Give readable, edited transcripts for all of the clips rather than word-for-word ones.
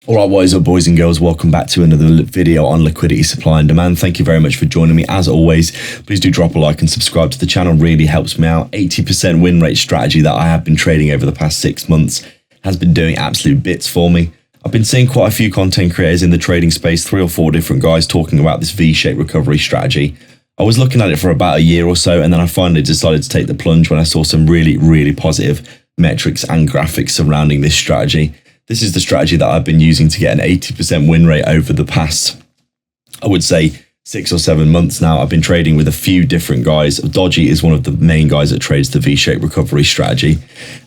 Alright, what is up, boys and girls? Welcome back to another video on liquidity, supply and demand. Thank you very much for joining me. As always, please do drop a like and subscribe to the channel. Really helps me out. 80% win rate strategy that I have been trading over the past 6 months has been doing absolute bits for me. I've been seeing quite a few content creators in the trading space, 3 or 4 different guys talking about this V-shaped recovery strategy. I was looking at it for about a year or so, and then I finally decided to take the plunge when I saw some really positive metrics and graphics surrounding this strategy. This is the strategy that I've been using to get an 80% win rate over the past, I would say, 6 or 7 months now. I've been trading with a few different guys. Dodgy is one of the main guys that trades the V-shaped recovery strategy,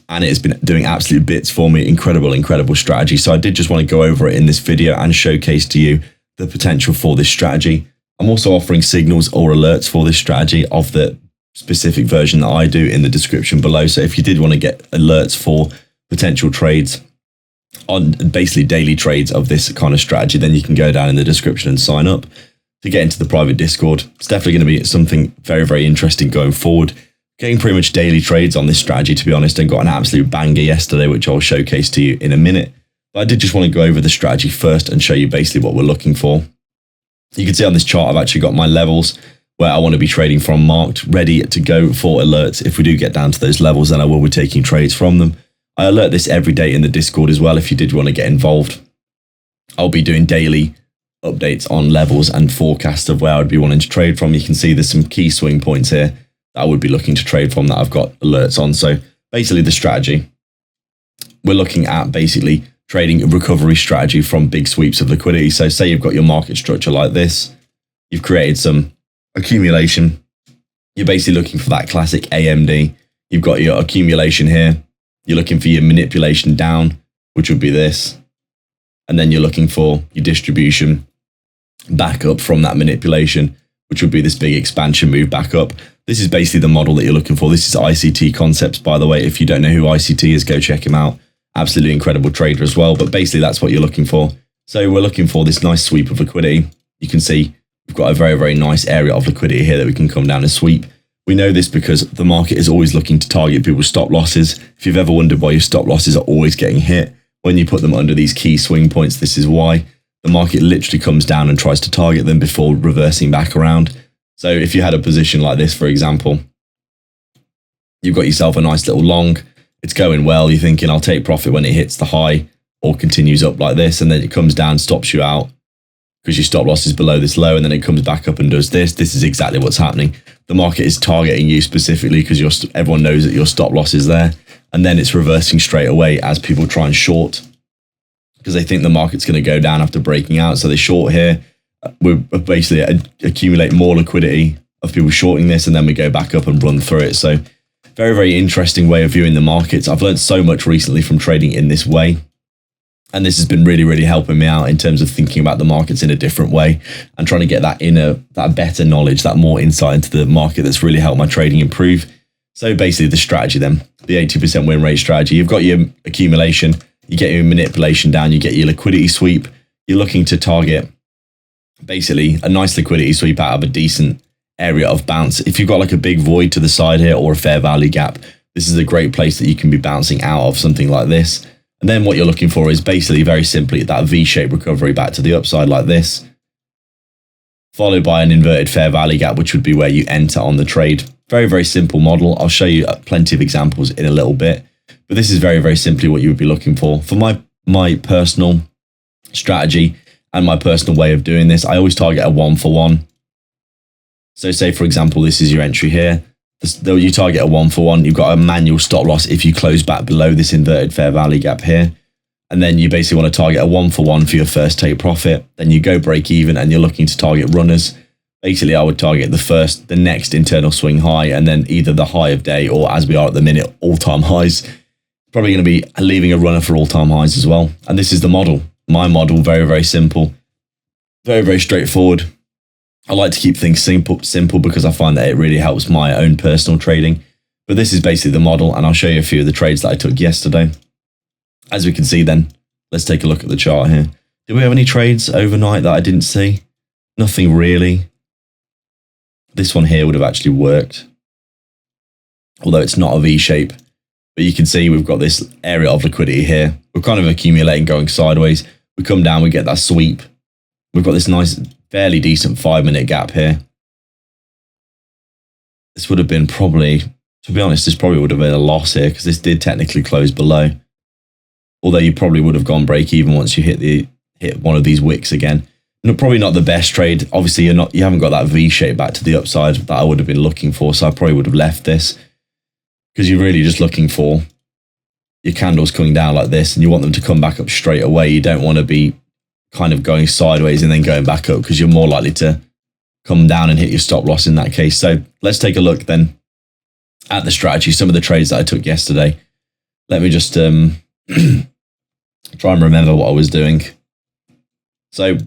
and it has been doing absolute bits for me. Incredible strategy. So I did just want to go over it in this video and showcase to you the potential for this strategy. I'm also offering signals or alerts for this strategy of the specific version that I do in the description below. So if you did want to get alerts for potential trades on basically daily trades of this kind of strategy, then you can go down in the description and sign up to get into the private Discord. It's definitely going to be something very interesting going forward. Getting pretty much daily trades on this strategy, to be honest, and got an absolute banger yesterday, which I'll showcase to you in a minute. But I did just want to go over the strategy first and show you basically what we're looking for. You can see on this chart, I've actually got my levels where I want to be trading from marked, ready to go for alerts. If we do get down to those levels, then I will be taking trades from them. I alert this every day in the Discord as well if you did want to get involved. I'll be doing daily updates on levels and forecasts of where I'd be wanting to trade from. You can see there's some key swing points here that I would be looking to trade from that I've got alerts on. So basically the strategy, we're looking at basically trading a recovery strategy from big sweeps of liquidity. So say you've got your market structure like this, you've created some accumulation. You're basically looking for that classic AMD. You've got your accumulation here. You're looking for your manipulation down, which would be this. And then you're looking for your distribution back up from that manipulation, which would be this big expansion move back up. This is basically the model that you're looking for. This is ICT Concepts, by the way. If you don't know who ICT is, go check him out. Absolutely incredible trader as well. But basically that's what you're looking for. So we're looking for this nice sweep of liquidity. You can see we've got a very nice area of liquidity here that we can come down and sweep. We know this because the market is always looking to target people's stop losses. If you've ever wondered why your stop losses are always getting hit when you put them under these key swing points, this is why. The market literally comes down and tries to target them before reversing back around. So if you had a position like this, for example, you've got yourself a nice little long, it's going well, you're thinking I'll take profit when it hits the high or continues up like this, and then it comes down, stops you out because your stop loss is below this low, and then it comes back up and does this. This is exactly what's happening. The market is targeting you specifically because everyone knows that your stop loss is there, and then it's reversing straight away as people try and short because they think the market's going to go down after breaking out. So they short here. We basically accumulate more liquidity of people shorting this, and then we go back up and run through it. So very interesting way of viewing the markets. I've learned so much recently from trading in this way. And this has been really helping me out in terms of thinking about the markets in a different way and trying to get that better knowledge, that more insight into the market that's really helped my trading improve. So basically the strategy then, the 80% win rate strategy, you've got your accumulation, you get your manipulation down, you get your liquidity sweep. You're looking to target basically a nice liquidity sweep out of a decent area of bounce. If you've got like a big void to the side here or a fair value gap, this is a great place that you can be bouncing out of, something like this. And then what you're looking for is basically very simply that V-shaped recovery back to the upside like this, followed by an inverted fair value gap, which would be where you enter on the trade. Very simple model. I'll show you plenty of examples in a little bit, but this is very simply what you would be looking for. For my personal strategy and my personal way of doing this, I always target a 1-for-1. So say, for example, this is your entry here. You target a 1-for-1, you've got a manual stop loss if you close back below this inverted fair value gap here. And then you basically want to target a 1-for-1 for your first take profit. Then you go break even and you're looking to target runners. Basically, I would target the next internal swing high, and then either the high of day or, as we are at the minute, all-time highs. Probably going to be leaving a runner for all-time highs as well. And this is the model. My model, very simple, very straightforward. I like to keep things simple because I find that it really helps my own personal trading. But this is basically the model, and I'll show you a few of the trades that I took yesterday. As we can see then, let's take a look at the chart here. Did we have any trades overnight that I didn't see? Nothing really. This one here would have actually worked, although it's not a V shape. But you can see we've got this area of liquidity here. We're kind of accumulating, going sideways. We come down, we get that sweep. We've got this nice, fairly decent 5-minute gap here. This would have been probably, to be honest, this probably would have been a loss here because this did technically close below. Although you probably would have gone break even once you hit one of these wicks again. Probably not the best trade. Obviously, you haven't got that V shape back to the upside that I would have been looking for. So I probably would have left this because you're really just looking for your candles coming down like this, and you want them to come back up straight away. You don't want to be kind of going sideways and then going back up because you're more likely to come down and hit your stop loss in that case. So let's take a look then at the strategy, some of the trades that I took yesterday. Let me just try and remember what I was doing. So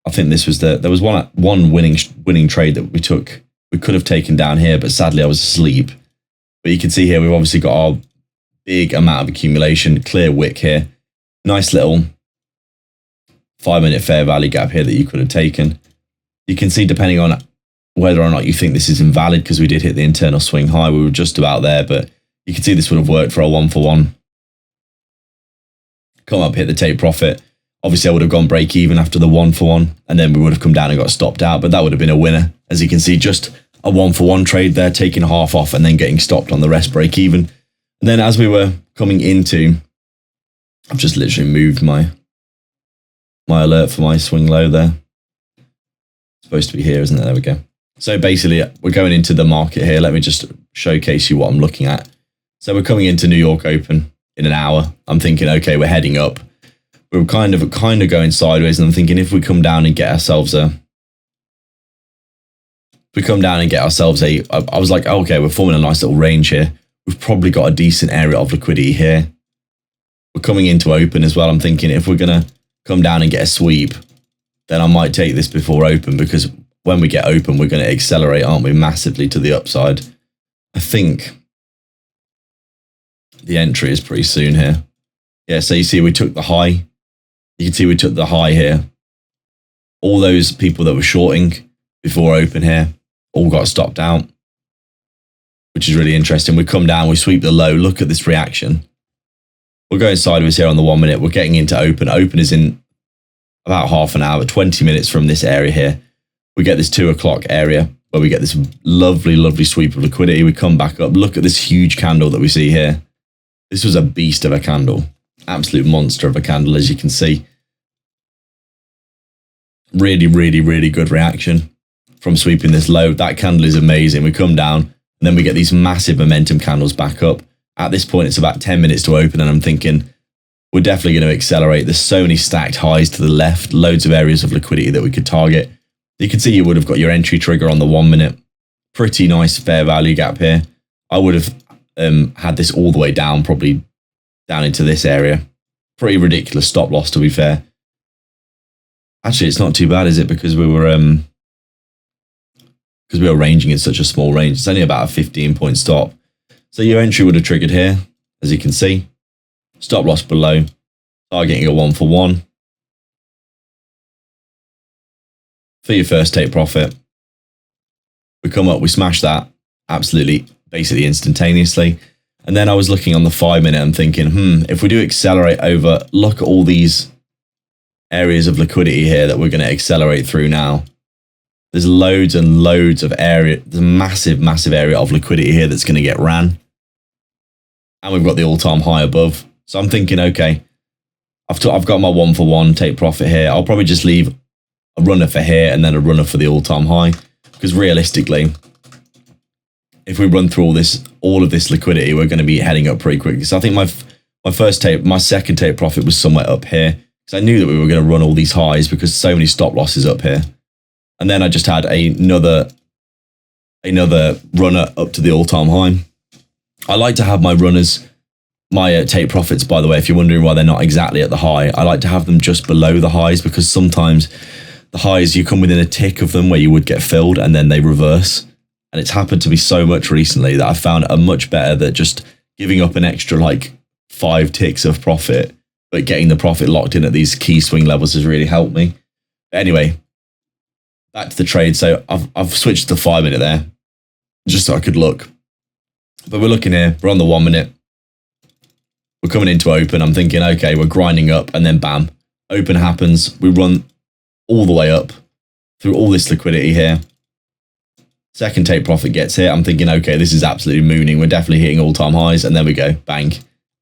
I think this was there was one winning trade that we took. We could have taken down here, but sadly I was asleep. But you can see here we've obviously got our big amount of accumulation, clear wick here. Nice little 5-minute fair value gap here that you could have taken. You can see depending on whether or not you think this is invalid, because we did hit the internal swing high, we were just about there, but you can see this would have worked for a 1-for-1. Come up, hit the take profit. Obviously I would have gone break even after the 1-for-1, and then we would have come down and got stopped out, but that would have been a winner. As you can see, just a 1-for-1 trade there, taking half off and then getting stopped on the rest break even. And then as we were coming into, I've just literally moved my alert for my swing low there. It's supposed to be here, isn't it? There we go. So basically we're going into the market here. Let me just showcase you what I'm looking at. So we're coming into New York Open in an hour. I'm thinking, okay, we're heading up. We're kind of going sideways, and I'm thinking if we come down and get ourselves I was like, okay, we're forming a nice little range here. We've probably got a decent area of liquidity here. We're coming into open as well. I'm thinking if we're going to come down and get a sweep, then I might take this before open, because when we get open, we're going to accelerate, aren't we, massively to the upside. I think the entry is pretty soon here. Yeah, so you see we took the high. You can see we took the high here. All those people that were shorting before open here all got stopped out, which is really interesting. We come down, we sweep the low. Look at this reaction. We're going sideways here on the 1 minute. We're getting into open. Open is in about half an hour, 20 minutes from this area here. We get this 2 o'clock area where we get this lovely, lovely sweep of liquidity. We come back up. Look at this huge candle that we see here. This was a beast of a candle. Absolute monster of a candle, as you can see. Really, really, really good reaction from sweeping this low. That candle is amazing. We come down, and then we get these massive momentum candles back up. At this point, it's about 10 minutes to open, and I'm thinking we're definitely going to accelerate. There's so many stacked highs to the left, loads of areas of liquidity that we could target. You can see you would have got your entry trigger on the 1 minute. Pretty nice fair value gap here. I would have had this all the way down, probably down into this area. Pretty ridiculous stop loss, to be fair. Actually, it's not too bad, is it? Because we were ranging in such a small range. It's only about a 15-point stop. So your entry would have triggered here, as you can see. Stop loss below, targeting a 1-for-1. For your first take profit, we come up, we smash that absolutely, basically instantaneously. And then I was looking on the 5 minute and thinking, if we do accelerate over, look at all these areas of liquidity here that we're going to accelerate through now. There's loads and loads of area. There's a massive, massive area of liquidity here that's going to get ran. And we've got the all-time high above. So I'm thinking, okay, I've got my 1-for-1 take profit here. I'll probably just leave a runner for here and then a runner for the all-time high. Because realistically, if we run through all of this liquidity, we're going to be heading up pretty quickly. So I think my second take profit was somewhere up here. Because I knew that we were going to run all these highs because so many stop losses up here. And then I just had another runner up to the all-time high. I like to have my runners, my take profits, by the way, if you're wondering why they're not exactly at the high, I like to have them just below the highs, because sometimes the highs, you come within a tick of them where you would get filled and then they reverse. And it's happened to me so much recently that I found it much better that just giving up an extra like 5 ticks of profit, but getting the profit locked in at these key swing levels has really helped me. But anyway, back to the trade. So I've switched to the 5 minute there just so I could look. But we're looking here, we're on the 1 minute. We're coming into open. I'm thinking, okay, we're grinding up, and then bam, Open happens. We run all the way up through all this liquidity here. Second take profit gets hit. I'm thinking, okay, this is absolutely mooning. We're definitely hitting all-time highs. And then we go, bang.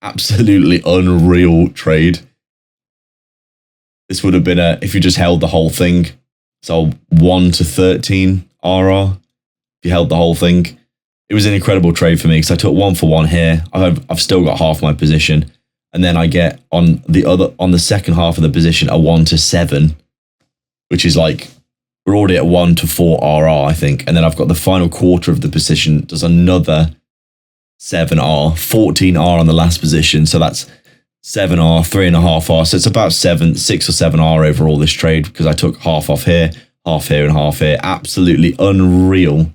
Absolutely unreal trade. This would have been if you just held the whole thing. So 1 to 13 RR. If you held the whole thing. It was an incredible trade for me because I took 1 for 1 here. I've still got half my position. And then I get on the second half of the position a 1 to 7, which is like, we're already at 1 to 4 RR, I think. And then I've got the final quarter of the position does another 7R, 14R on the last position. So that's 7R, 3.5R. So it's about 6 or 7R overall this trade because I took half off here, and half here. Absolutely unreal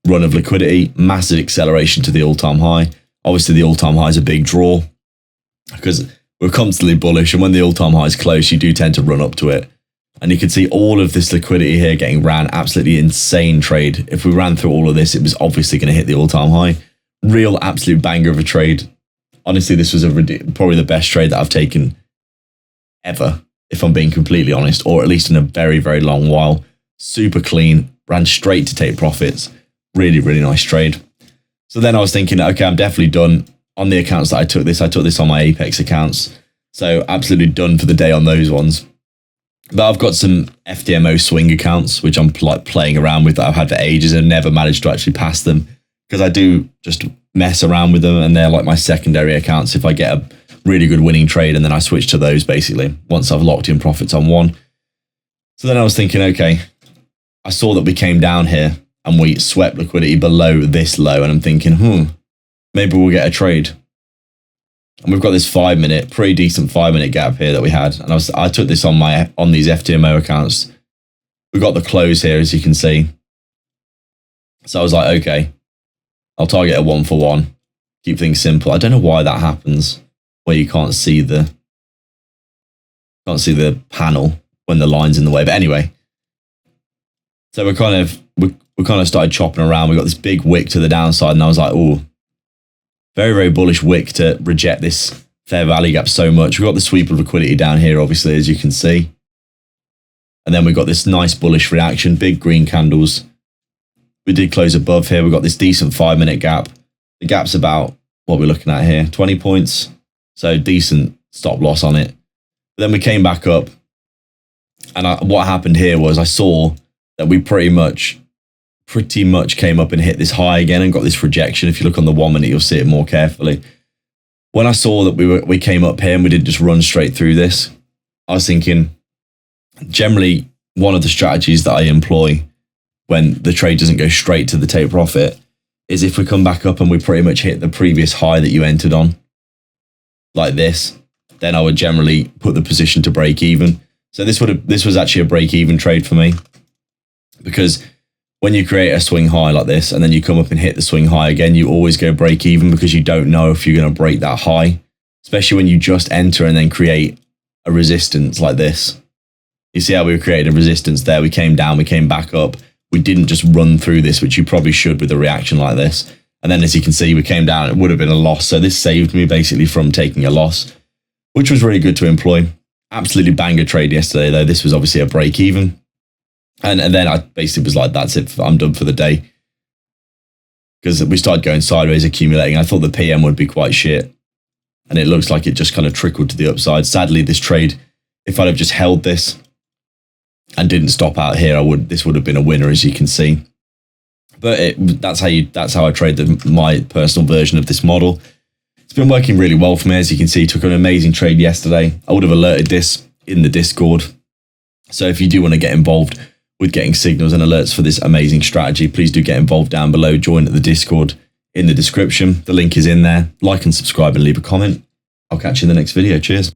run of liquidity, massive acceleration to the all-time high. Obviously, the all-time high is a big draw because we're constantly bullish. And when the all-time high is close, you do tend to run up to it. And you can see all of this liquidity here getting ran. Absolutely insane trade. If we ran through all of this, it was obviously going to hit the all-time high. Real absolute banger of a trade. Honestly, this was probably the best trade that I've taken ever, if I'm being completely honest, or at least in a very, very long while. Super clean, ran straight to take profits. Really, really nice trade. So then I was thinking, okay, I'm definitely done on the accounts that I took this. I took this on my Apex accounts. So absolutely done for the day on those ones. But I've got some FTMO swing accounts, which I'm like playing around with that I've had for ages and never managed to actually pass them because I do just mess around with them and they're like my secondary accounts if I get a really good winning trade and then I switch to those basically once I've locked in profits on one. So then I was thinking, okay, I saw that we came down here and we swept liquidity below this low and I'm thinking, maybe we'll get a trade. And we've got this 5 minute, pretty decent 5 minute gap here that we had. And I took this on these FTMO accounts. We got the close here, as you can see. So I was like, okay, I'll target a 1 for 1. Keep things simple. I don't know why that happens where you can't see the panel when the line's in the way. But anyway, so we kind of started chopping around. We got this big wick to the downside, and I was like, oh. Very, very bullish wick to reject this fair value gap so much. We've got the sweep of liquidity down here, obviously, as you can see. And then we've got this nice bullish reaction, big green candles. We did close above here. We've got this decent 5 minute gap. The gap's about what we're looking at here, 20 points. So decent stop loss on it. But then we came back up. And what happened here was I saw that we pretty much came up and hit this high again and got this rejection. If you look on the 1 minute, you'll see it more carefully. When I saw that we came up here and we didn't just run straight through this, I was thinking, generally, one of the strategies that I employ when the trade doesn't go straight to the take profit is if we come back up and we pretty much hit the previous high that you entered on, like this, then I would generally put the position to break even. So this was actually a break even trade for me because when you create a swing high like this and then you come up and hit the swing high again, you always go break even because you don't know if you're going to break that high, especially when you just enter and then create a resistance like this. You see how we created a resistance there? We came down, we came back up. We didn't just run through this, which you probably should with a reaction like this. And then as you can see, we came down, it would have been a loss. So this saved me basically from taking a loss, which was really good to employ. Absolutely banger trade yesterday though. This was obviously a break even. And then I basically was like, that's it, I'm done for the day. Because we started going sideways, accumulating. I thought the PM would be quite shit. And it looks like it just kind of trickled to the upside. Sadly, this trade, if I'd have just held this and didn't stop out here, this would have been a winner, as you can see. But that's how I trade my personal version of this model. It's been working really well for me. As you can see, took an amazing trade yesterday. I would have alerted this in the Discord. So if you do want to get involved with getting signals and alerts for this amazing strategy, please do get involved down below. Join the Discord in the description. The link is in there. Like and subscribe and leave a comment. I'll catch you in the next video. Cheers.